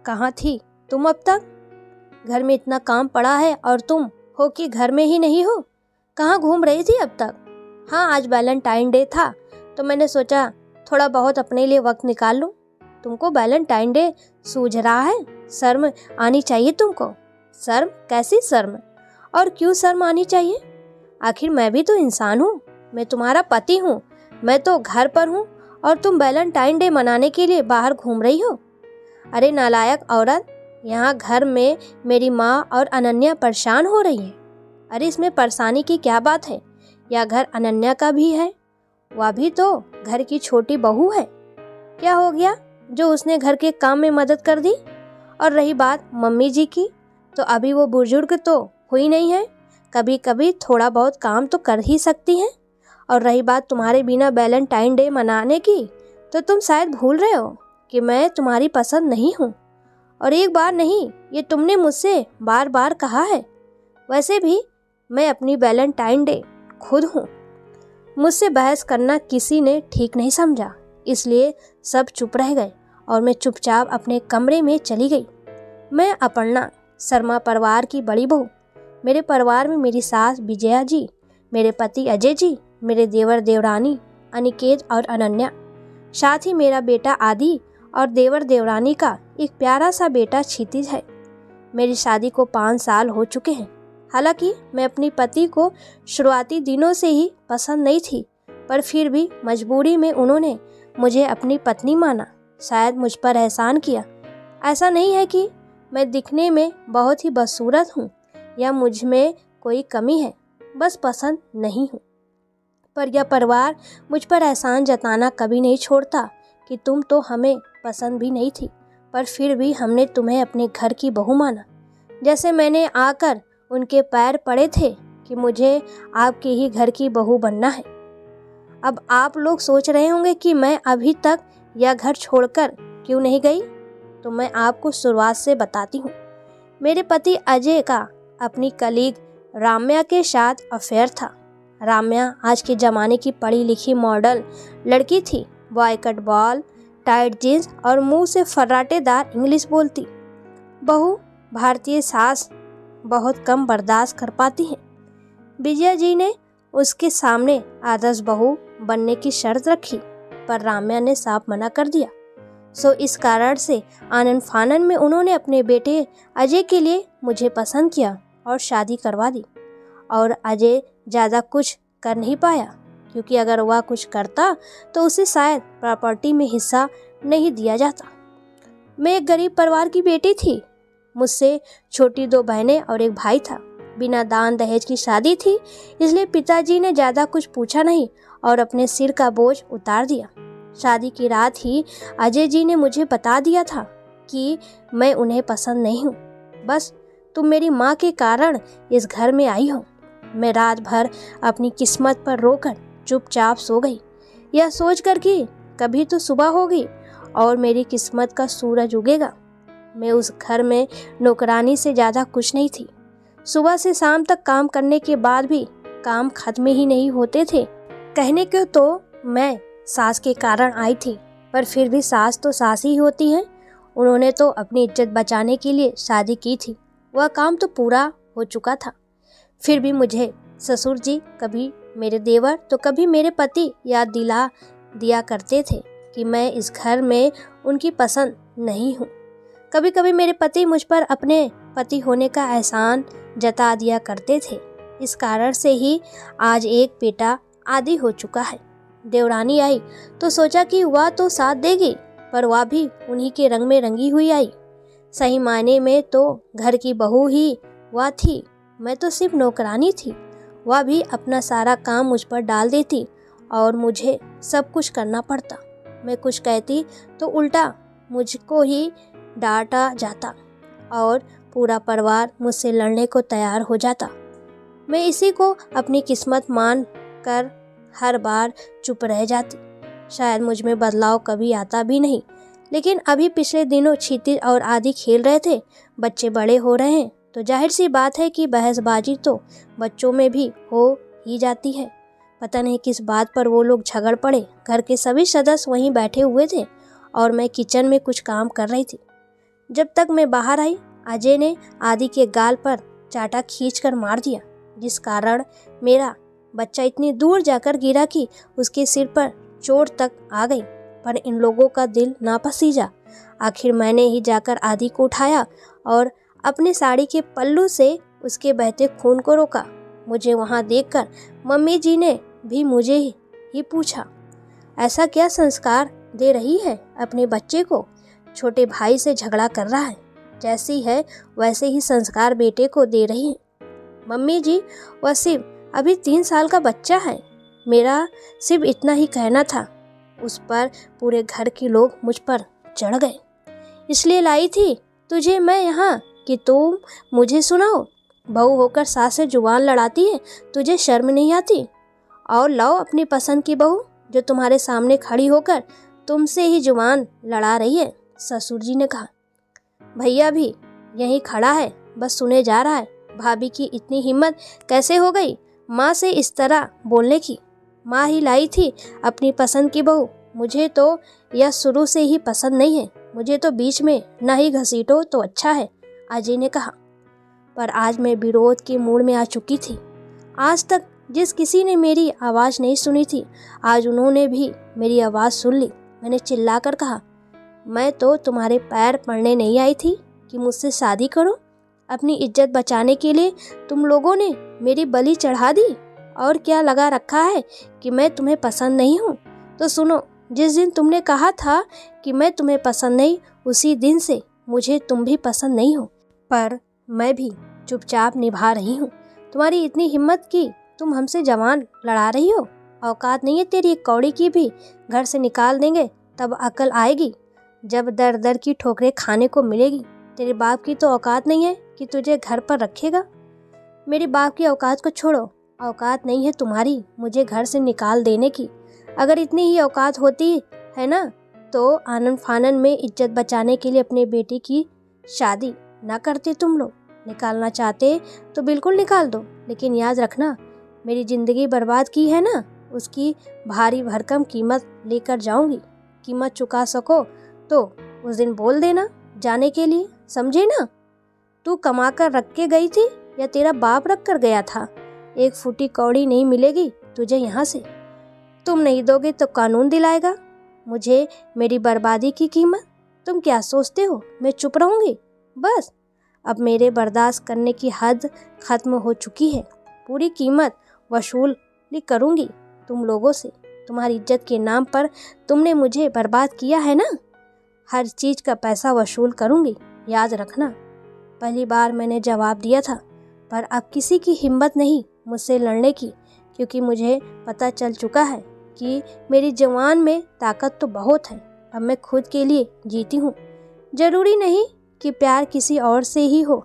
कहाँ थी तुम अब तक? घर में इतना काम पड़ा है और तुम हो कि घर में ही नहीं हो। कहाँ घूम रही थी अब तक? हाँ, आज वैलेंटाइन डे था तो मैंने सोचा थोड़ा बहुत अपने लिए वक्त निकाल लूँ। तुमको वैलेंटाइन डे सूझ रहा है? शर्म आनी चाहिए तुमको। शर्म? कैसी शर्म? और क्यों शर्म आनी चाहिए? आखिर मैं भी तो इंसान हूँ, मैं तुम्हारा पति हूँ। मैं तो घर पर हूँ और तुम वैलेंटाइन डे मनाने के लिए बाहर घूम रही हो। अरे नालायक औरत, यहाँ घर में मेरी माँ और अनन्या परेशान हो रही है। अरे इसमें परेशानी की क्या बात है? यह घर अनन्या का भी है, वह भी तो घर की छोटी बहू है। क्या हो गया जो उसने घर के काम में मदद कर दी? और रही बात मम्मी जी की, तो अभी वो बुजुर्ग तो हुई नहीं है, कभी कभी थोड़ा बहुत काम तो कर ही सकती हैं। और रही बात तुम्हारे बिना वैलेंटाइन डे मनाने की, तो तुम शायद भूल रहे हो कि मैं तुम्हारी पसंद नहीं हूँ। और एक बार नहीं, ये तुमने मुझसे बार बार कहा है। वैसे भी मैं अपनी वैलेंटाइन डे खुद हूँ। मुझसे बहस करना किसी ने ठीक नहीं समझा, इसलिए सब चुप रह गए और मैं चुपचाप अपने कमरे में चली गई। मैं अपर्णा, शर्मा परिवार की बड़ी बहू। मेरे परिवार में मेरी सास विजया जी, मेरे पति अजय जी, मेरे देवर देवरानी अनिकेत और अनन्या, साथ ही मेरा बेटा आदि और देवर देवरानी का एक प्यारा सा बेटा क्षितिज है। मेरी शादी को 5 साल हो चुके हैं। हालांकि मैं अपने पति को शुरुआती दिनों से ही पसंद नहीं थी, पर फिर भी मजबूरी में उन्होंने मुझे अपनी पत्नी माना, शायद मुझ पर एहसान किया। ऐसा नहीं है कि मैं दिखने में बहुत ही बदसूरत हूँ या मुझ में कोई कमी है, बस पसंद नहीं हूँ। पर यह परिवार मुझ पर एहसान जताना कभी नहीं छोड़ता कि तुम तो हमें पसंद भी नहीं थी, पर फिर भी हमने तुम्हें अपने घर की बहू माना। जैसे मैंने आकर उनके पैर पड़े थे कि मुझे आपके ही घर की बहू बनना है। अब आप लोग सोच रहे होंगे कि मैं अभी तक यह घर छोड़कर क्यों नहीं गई, तो मैं आपको शुरुआत से बताती हूँ। मेरे पति अजय का अपनी कलीग राम्या के साथ अफेयर था। राम्या आज के ज़माने की पढ़ी लिखी मॉडल लड़की थी। बॉय कट बॉल, टाइट जीन्स और मुंह से फर्राटेदार इंग्लिश बोलती। बहू भारतीय सास बहुत कम बर्दाश्त कर पाती हैं। विजया जी ने उसके सामने आदर्श बहू बनने की शर्त रखी, पर राम्या ने साफ मना कर दिया। सो इस कारण से आनन फानन में उन्होंने अपने बेटे अजय के लिए मुझे पसंद किया और शादी करवा दी। और अजय ज़्यादा कुछ कर नहीं पाया, क्योंकि अगर वह कुछ करता तो उसे शायद प्रॉपर्टी में हिस्सा नहीं दिया जाता। मैं एक गरीब परिवार की बेटी थी। मुझसे छोटी 2 बहनें और एक भाई था। बिना दान दहेज की शादी थी, इसलिए पिताजी ने ज़्यादा कुछ पूछा नहीं और अपने सिर का बोझ उतार दिया। शादी की रात ही अजय जी ने मुझे बता दिया था कि मैं उन्हें पसंद नहीं हूँ। बस तुम मेरी माँ के कारण इस घर में आई हो। मैं रात भर अपनी किस्मत पर रोकर चुपचाप सो गई, यह सोचकर कि कभी तो सुबह होगी और मेरी किस्मत का सूरज उगेगा। मैं उस घर में नौकरानी से ज़्यादा कुछ नहीं थी। सुबह से शाम तक काम करने के बाद भी काम खत्म ही नहीं होते थे। कहने को तो मैं सास के कारण आई थी, पर फिर भी सास तो सास ही होती हैं। उन्होंने तो अपनी इज्जत बचाने के लिए शादी की थी, वह काम तो पूरा हो चुका था। फिर भी मुझे ससुर जी कभी मेरे देवर तो कभी मेरे पति याद दिला दिया करते थे कि मैं इस घर में उनकी पसंद नहीं हूँ। कभी कभी मेरे पति मुझ पर अपने पति होने का एहसान जता दिया करते थे। इस कारण से ही आज एक बेटा आदि हो चुका है। देवरानी आई तो सोचा कि वह तो साथ देगी, पर वह भी उन्हीं के रंग में रंगी हुई आई। सही मायने में तो घर की बहू ही वह थी, मैं तो सिर्फ नौकरानी थी। वह भी अपना सारा काम मुझ पर डाल देती और मुझे सब कुछ करना पड़ता। मैं कुछ कहती तो उल्टा मुझको ही डांटा जाता और पूरा परिवार मुझसे लड़ने को तैयार हो जाता। मैं इसी को अपनी किस्मत मान कर हर बार चुप रह जाती। शायद मुझ में बदलाव कभी आता भी नहीं, लेकिन अभी पिछले दिनों क्षितिज और आदि खेल रहे थे। बच्चे बड़े हो रहे हैं तो जाहिर सी बात है कि बहसबाजी तो बच्चों में भी हो ही जाती है। पता नहीं किस बात पर वो लोग झगड़ पड़े। घर के सभी सदस्य वहीं बैठे हुए थे और मैं किचन में कुछ काम कर रही थी। जब तक मैं बाहर आई, अजय ने आदि के गाल पर चाटा खींचकर मार दिया, जिस कारण मेरा बच्चा इतनी दूर जाकर गिरा कि उसके सिर पर चोट तक आ गई। पर इन लोगों का दिल ना पसीजा। आखिर मैंने ही जाकर आदि को उठाया और अपने साड़ी के पल्लू से उसके बहते खून को रोका। मुझे वहाँ देखकर मम्मी जी ने भी मुझे ही पूछा, ऐसा क्या संस्कार दे रही है अपने बच्चे को? छोटे भाई से झगड़ा कर रहा है, जैसी है वैसे ही संस्कार बेटे को दे रही है। मम्मी जी, वह सिर्फ अभी 3 साल का बच्चा है। मेरा सिर्फ इतना ही कहना था। उस पर पूरे घर के लोग मुझ पर चढ़ गए। इसलिए लाई थी तुझे मैं यहाँ कि तुम मुझे सुनाओ। बहू होकर सास से जुबान लड़ाती है, तुझे शर्म नहीं आती? और लाओ अपनी पसंद की बहू जो तुम्हारे सामने खड़ी होकर तुमसे ही जुबान लड़ा रही है। ससुर जी ने कहा। भैया भी यहीं खड़ा है, बस सुने जा रहा है। भाभी की इतनी हिम्मत कैसे हो गई माँ से इस तरह बोलने की? माँ ही लाई थी अपनी पसंद की बहू। मुझे तो यह शुरू से ही पसंद नहीं है। मुझे तो बीच में ना ही घसीटो तो अच्छा है, अजय ने कहा। पर आज मैं विरोध के मूड में आ चुकी थी। आज तक जिस किसी ने मेरी आवाज़ नहीं सुनी थी, आज उन्होंने भी मेरी आवाज़ सुन ली। मैंने चिल्लाकर कहा, मैं तो तुम्हारे पैर पड़ने नहीं आई थी कि मुझसे शादी करो। अपनी इज्जत बचाने के लिए तुम लोगों ने मेरी बलि चढ़ा दी। और क्या लगा रखा है कि मैं तुम्हें पसंद नहीं हूँ? तो सुनो, जिस दिन तुमने कहा था कि मैं तुम्हें पसंद नहीं, उसी दिन से मुझे तुम भी पसंद नहीं हो। पर मैं भी चुपचाप निभा रही हूँ। तुम्हारी इतनी हिम्मत की तुम हमसे जवान लड़ा रही हो? औकात नहीं है तेरी एक कौड़ी की भी? घर से निकाल देंगे तब अकल आएगी, जब दर दर की ठोकरें खाने को मिलेगी। तेरे बाप की तो औकात नहीं है कि तुझे घर पर रखेगा। मेरे बाप की औकात को छोड़ो, औकात नहीं है तुम्हारी मुझे घर से निकाल देने की। अगर इतनी ही औकात होती है ना, तो आनन फानन में इज्जत बचाने के लिए अपने बेटे की शादी ना करते तुम लोग। निकालना चाहते तो बिल्कुल निकाल दो, लेकिन याद रखना, मेरी ज़िंदगी बर्बाद की है ना, उसकी भारी भरकम कीमत लेकर जाऊंगी। कीमत चुका सको तो उस दिन बोल देना जाने के लिए, समझे ना? तू कमा कर रख के गई थी या तेरा बाप रख कर गया था? एक फूटी कौड़ी नहीं मिलेगी तुझे यहाँ से। तुम नहीं दोगे तो कानून दिलाएगा मुझे मेरी बर्बादी की कीमत। तुम क्या सोचते हो मैं चुप रहूँगी? बस अब मेरे बर्दाश्त करने की हद खत्म हो चुकी है। पूरी कीमत वसूल करूँगी तुम लोगों से। तुम्हारी इज्जत के नाम पर तुमने मुझे बर्बाद किया है ना, हर चीज़ का पैसा वसूल करूँगी, याद रखना। पहली बार मैंने जवाब दिया था, पर अब किसी की हिम्मत नहीं मुझसे लड़ने की, क्योंकि मुझे पता चल चुका है कि मेरी जवान में ताकत तो बहुत है। अब मैं खुद के लिए जीती हूँ। ज़रूरी नहीं कि प्यार किसी और से ही हो,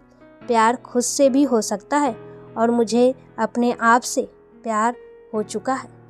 प्यार खुद से भी हो सकता है। और मुझे अपने आप से प्यार हो चुका है।